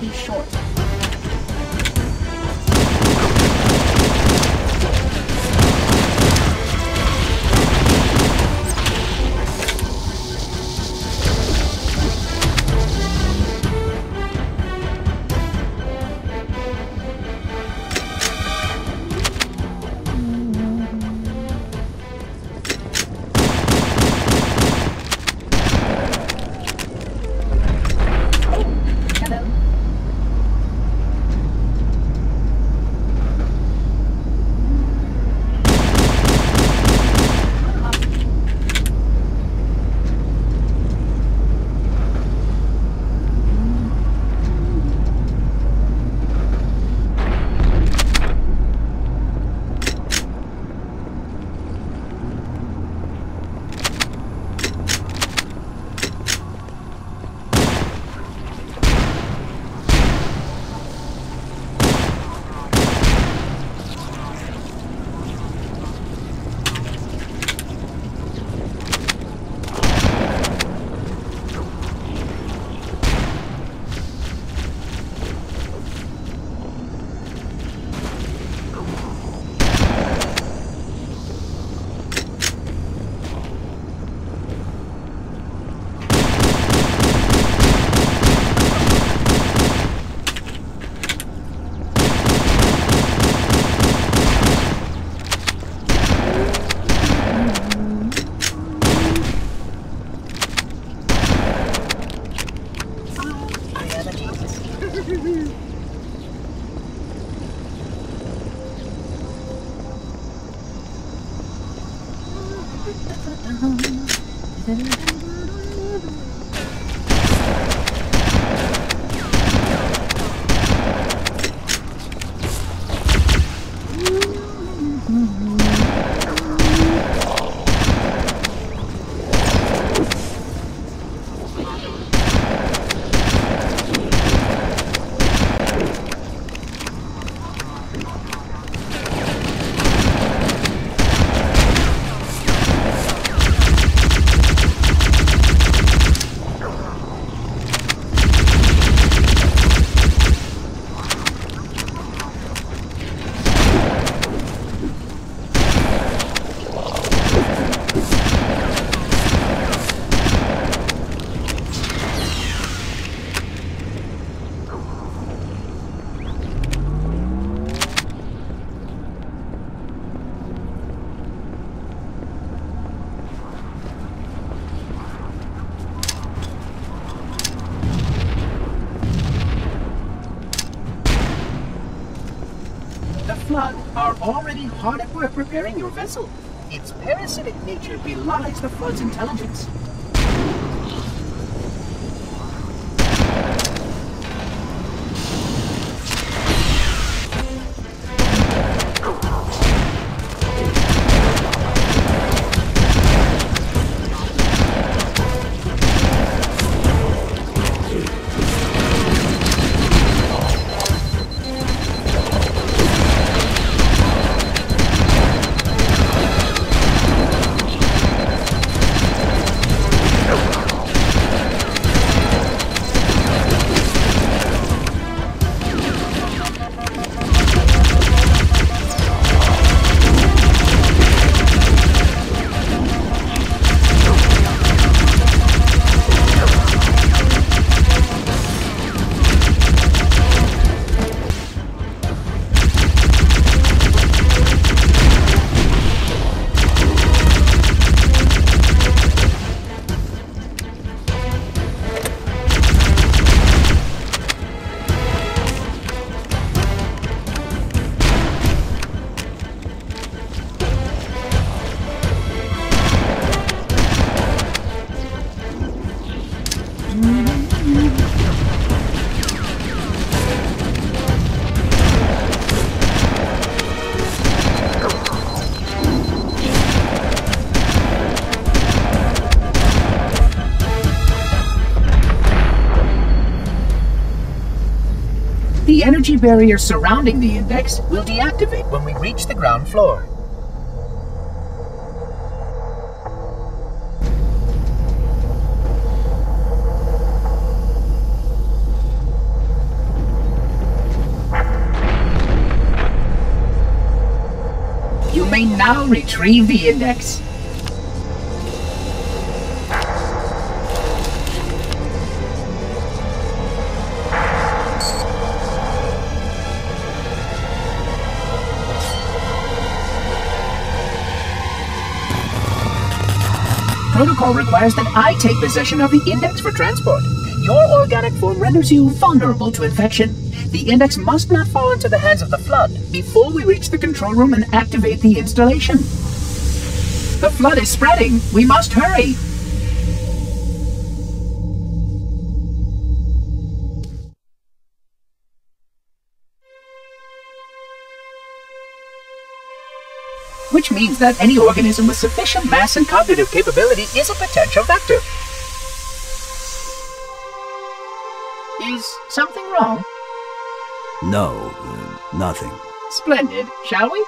be short. Flood are already hard at work repairing your vessel. Its parasitic nature belies the Flood's intelligence. The energy barrier surrounding the index will deactivate when we reach the ground floor. now retrieve the index. Protocol requires that I take possession of the index for transport. Your organic form renders you vulnerable to infection. The index must not fall into the hands of the Flood before we reach the control room and activate the installation. The Flood is spreading. We must hurry. Which means that any organism with sufficient mass and cognitive capability is a potential vector. Is something wrong? No, nothing. Splendid, shall we?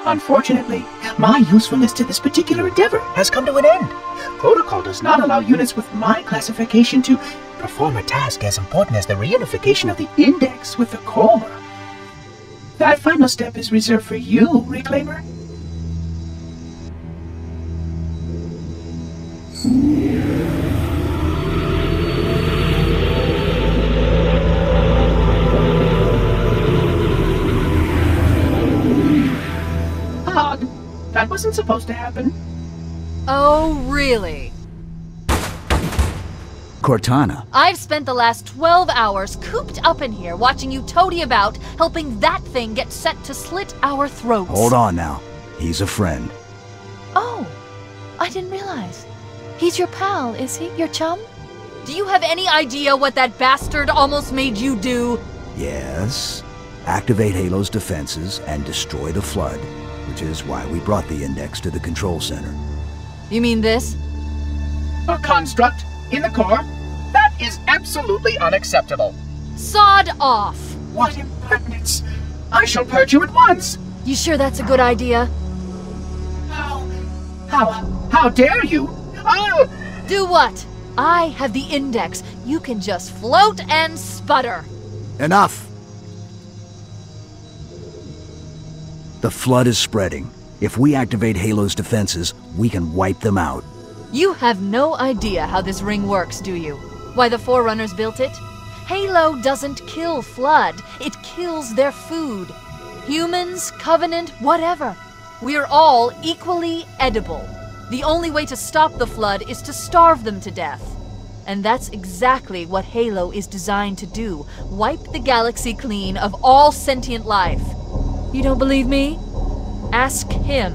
Unfortunately, my usefulness to this particular endeavor has come to an end. Protocol does not allow units with my classification to perform a task as important as the reunification of the index with the core. That final step is reserved for you, Reclaimer. Odd. That wasn't supposed to happen. Oh, really? Cortana. I've spent the last 12 hours cooped up in here watching you toady about, helping that thing get set to slit our throats. Hold on now. He's a friend. Oh, I didn't realize. He's your pal, is he? Your chum? Do you have any idea what that bastard almost made you do? Yes. Activate Halo's defenses and destroy the Flood, which is why we brought the index to the control center. You mean this? A construct in the core? That is absolutely unacceptable. Sod off! What impertinence! I shall purge you at once! You sure that's a good idea? How dare you? Oh! Do what? I have the index. You can just float and sputter. Enough! The Flood is spreading. If we activate Halo's defenses, we can wipe them out. You have no idea how this ring works, do you? Why the Forerunners built it? Halo doesn't kill Flood. It kills their food. Humans, Covenant, whatever. We're all equally edible. The only way to stop the Flood is to starve them to death. And that's exactly what Halo is designed to do. Wipe the galaxy clean of all sentient life. You don't believe me? Ask him.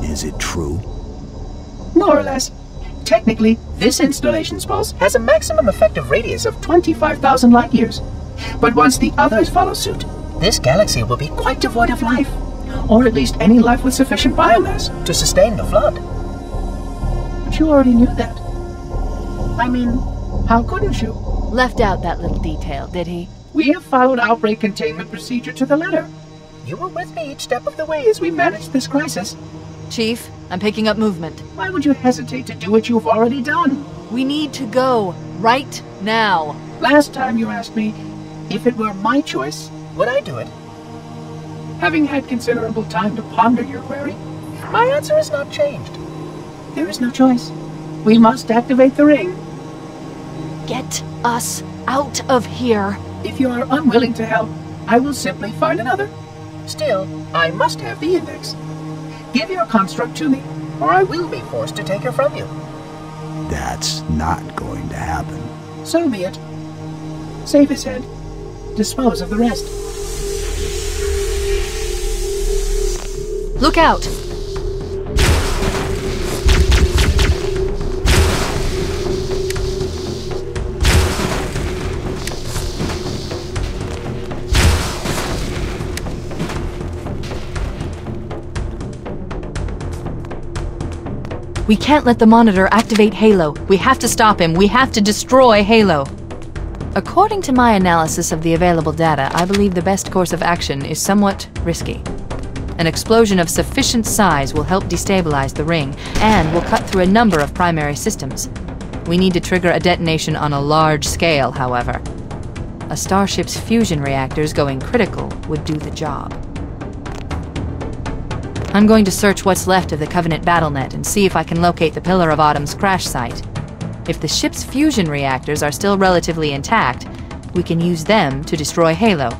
Is it true? More or less. Technically, this installation's pulse has a maximum effective radius of 25,000 light years. But once the others follow suit, this galaxy will be quite devoid of life. Or at least any life with sufficient biomass to sustain the Flood. But you already knew that. I mean, how couldn't you? Left out that little detail, did he? We have followed outbreak containment procedure to the letter. You were with me each step of the way as we managed this crisis. Chief, I'm picking up movement. Why would you hesitate to do what you've already done? We need to go. Right now. Last time you asked me, if it were my choice, would I do it? Having had considerable time to ponder your query, my answer has not changed. There is no choice. We must activate the ring. Get us out of here. If you are unwilling to help, I will simply find another. Still, I must have the index. Give your construct to me, or I will be forced to take her from you. That's not going to happen. So be it. Save his head. Dispose of the rest. Look out! We can't let the Monitor activate Halo. We have to stop him. We have to destroy Halo. According to my analysis of the available data, I believe the best course of action is somewhat risky. An explosion of sufficient size will help destabilize the ring, and will cut through a number of primary systems. We need to trigger a detonation on a large scale, however. A starship's fusion reactors going critical would do the job. I'm going to search what's left of the Covenant BattleNet and see if I can locate the Pillar of Autumn's crash site. If the ship's fusion reactors are still relatively intact, we can use them to destroy Halo.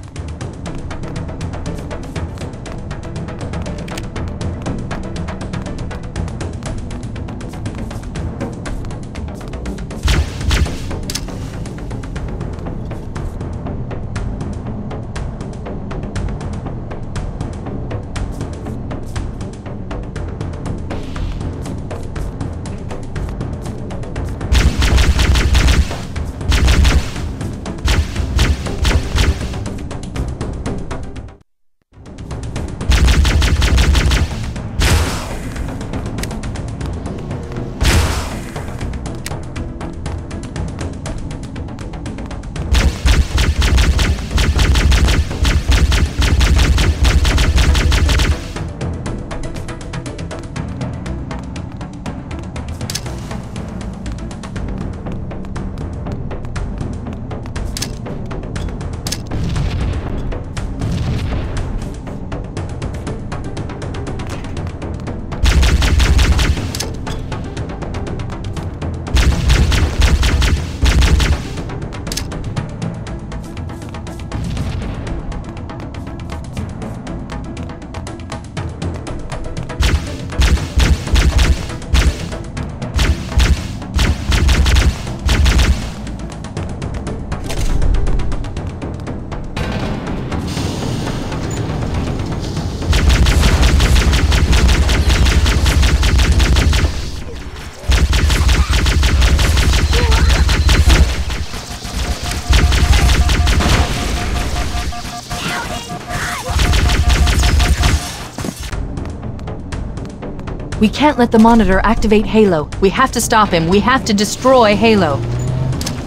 We can't let the Monitor activate Halo. We have to stop him. We have to destroy Halo.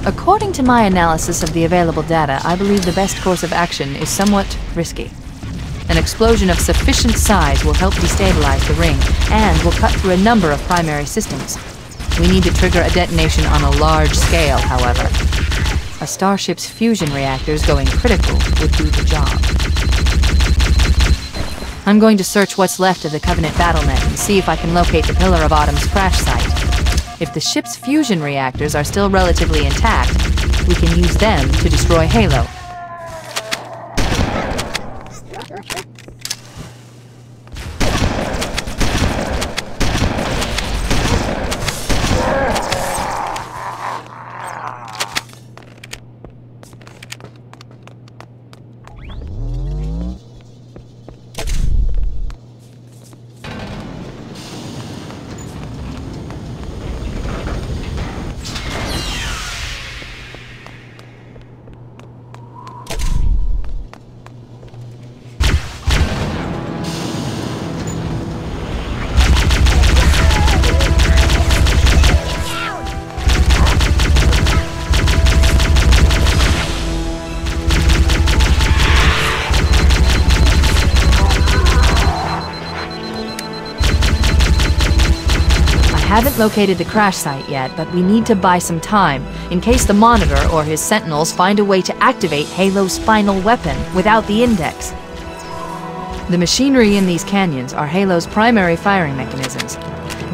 According to my analysis of the available data, I believe the best course of action is somewhat risky. An explosion of sufficient size will help destabilize the ring, and will cut through a number of primary systems. We need to trigger a detonation on a large scale, however. A starship's fusion reactors going critical would do the job. I'm going to search what's left of the Covenant BattleNet and see if I can locate the Pillar of Autumn's crash site. If the ship's fusion reactors are still relatively intact, we can use them to destroy Halo. I haven't located the crash site yet, but we need to buy some time, in case the Monitor or his Sentinels find a way to activate Halo's final weapon without the Index. The machinery in these canyons are Halo's primary firing mechanisms.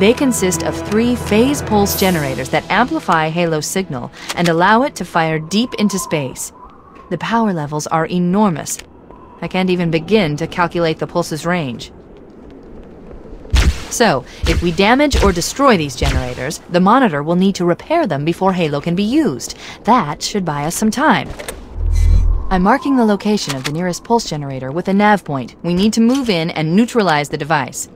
They consist of 3 phase pulse generators that amplify Halo's signal and allow it to fire deep into space. The power levels are enormous. I can't even begin to calculate the pulse's range. So, if we damage or destroy these generators, the Monitor will need to repair them before Halo can be used. That should buy us some time. I'm marking the location of the nearest pulse generator with a nav point. We need to move in and neutralize the device.